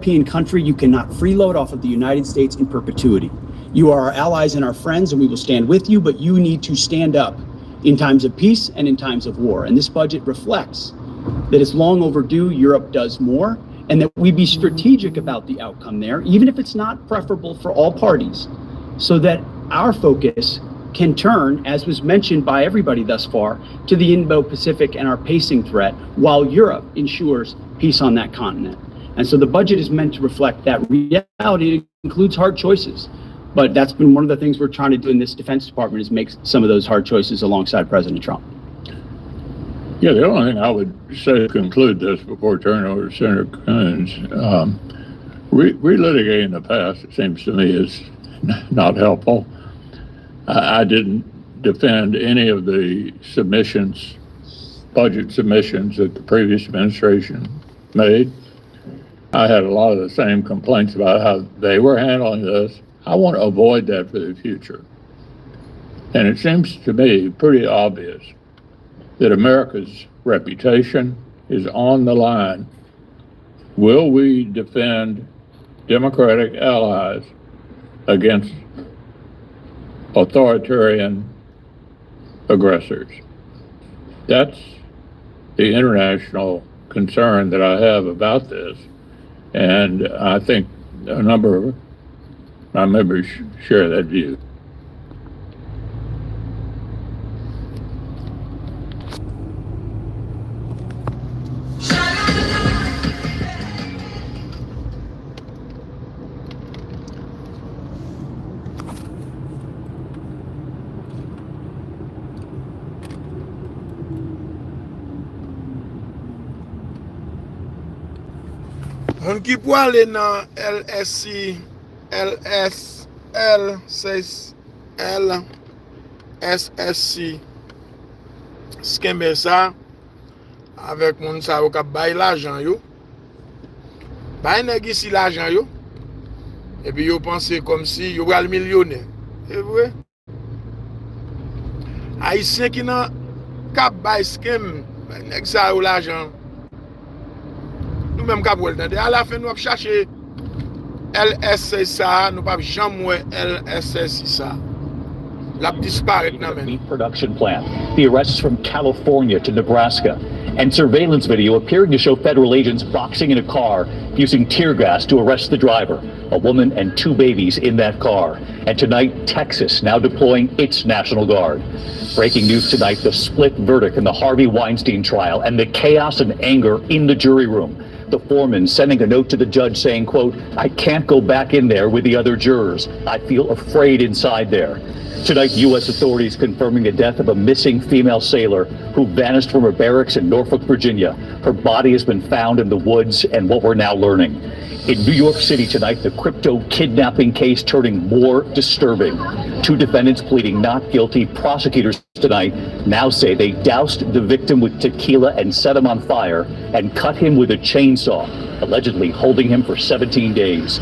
European country, you cannot freeload off of the United States in perpetuity. You are our allies and our friends, and we will stand with you, but you need to stand up in times of peace and in times of war. And this budget reflects that it's long overdue Europe does more, and that we be strategic about the outcome there, even if it's not preferable for all parties, so that our focus can turn, as was mentioned by everybody thus far, to the Indo-Pacific and our pacing threat, while Europe ensures peace on that continent. And so the budget is meant to reflect that reality. It includes hard choices. But that's been one of the things we're trying to do in this Defense Department, is make some of those hard choices alongside President Trump. Yeah, the only thing I would say to conclude this before turning over to Senator Coons, relitigating the past, it seems to me, is not helpful. I didn't defend any of the submissions, budget submissions that the previous administration made. I had a lot of the same complaints about how they were handling this. I want to avoid that for the future. And it seems to me pretty obvious that America's reputation is on the line. Will we defend democratic allies against authoritarian aggressors? That's the international concern that I have about this. And I think a number of my members share that view. On ki pou ale nan LSC, LSL, SSC, skembe sa, avek moun sa yo kap bay l'ajan yo, bay negi si l'ajan yo, epi yo pense kom si yo pral milyonè. E vwe? Haïtien ki nan kap bay skem, neg sa yo l'ajan. Nou menm kap wèl tande. A la fin nou ap chache LSC sa, nou pap jamwe LSC sa. Lap disparet nan men. Meat production plant. The arrests from California to Nebraska. And surveillance video appearing to show federal agents boxing in a car using tear gas to arrest the driver, a woman and 2 babies in that car. And tonight, Texas now deploying its National Guard. Breaking news tonight, the split verdict in the Harvey Weinstein trial and the chaos and anger in the jury room. The foreman sending a note to the judge saying, quote, "I can't go back in there with the other jurors. I feel afraid inside there." Tonight, U.S. authorities confirming the death of a missing female sailor who vanished from her barracks in Norfolk, Virginia. Her body has been found in the woods, and what we're now learning. In New York City tonight, the crypto kidnapping case turning more disturbing. 2 defendants pleading not guilty. Prosecutors tonight now say they doused the victim with tequila and set him on fire and cut him with a chainsaw, allegedly holding him for 17 days.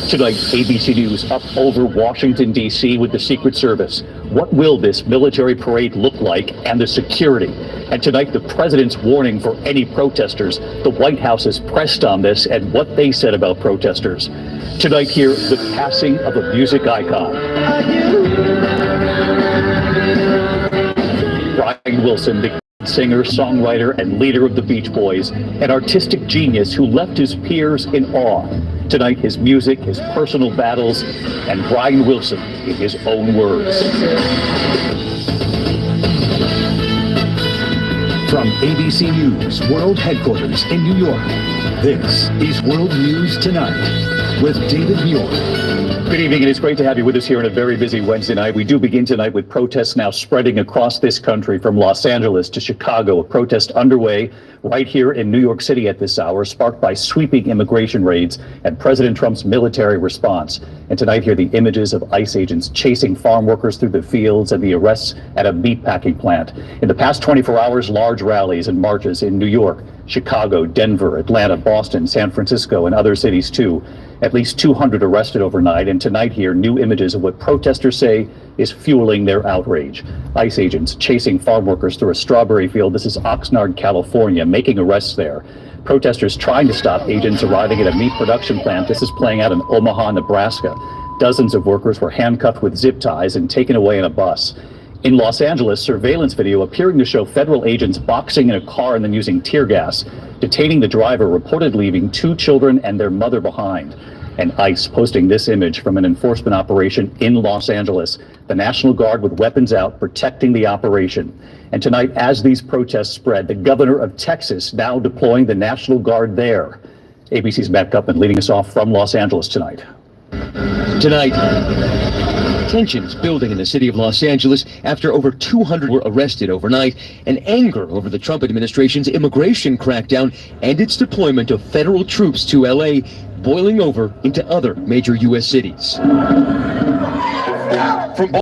Tonight, ABC News up over Washington, D.C. with the Secret Service. What will this military parade look like, and the security? And tonight, the president's warning for any protesters. The White House is pressed on this and what they said about protesters. Tonight here, the passing of a music icon. Brian Wilson, the singer, songwriter, and leader of the Beach Boys, an artistic genius who left his peers in awe. Tonight, his music, his personal battles, and Brian Wilson in his own words. From ABC News World Headquarters in New York, this is World News Tonight with David Muir. Good evening, and it's great to have you with us here on a very busy Wednesday night. We do begin tonight with protests now spreading across this country, from Los Angeles to Chicago. A protest underway right here in New York City at this hour, sparked by sweeping immigration raids and President Trump's military response. And tonight here, the images of ICE agents chasing farm workers through the fields and the arrests at a meatpacking plant. In the past 24 hours, large rallies and marches in New York, Chicago, Denver, Atlanta, Boston, San Francisco, and other cities too. At least 200 arrested overnight, and tonight here, new images of what protesters say is fueling their outrage. ICE agents chasing farm workers through a strawberry field. This is Oxnard, California, making arrests there. Protesters trying to stop agents arriving at a meat production plant. This is playing out in Omaha, Nebraska. Dozens of workers were handcuffed with zip ties and taken away in a bus. In Los Angeles, surveillance video appearing to show federal agents boxing in a car and then using tear gas, detaining the driver, reportedly leaving 2 children and their mother behind. And ICE posting this image from an enforcement operation in Los Angeles. The National Guard with weapons out, protecting the operation. And tonight, as these protests spread, the governor of Texas now deploying the National Guard there. ABC's Matt Gutman leading us off from Los Angeles tonight. Tonight, tensions building in the city of Los Angeles after over 200 were arrested overnight, and anger over the Trump administration's immigration crackdown and its deployment of federal troops to LA boiling over into other major U.S. cities. From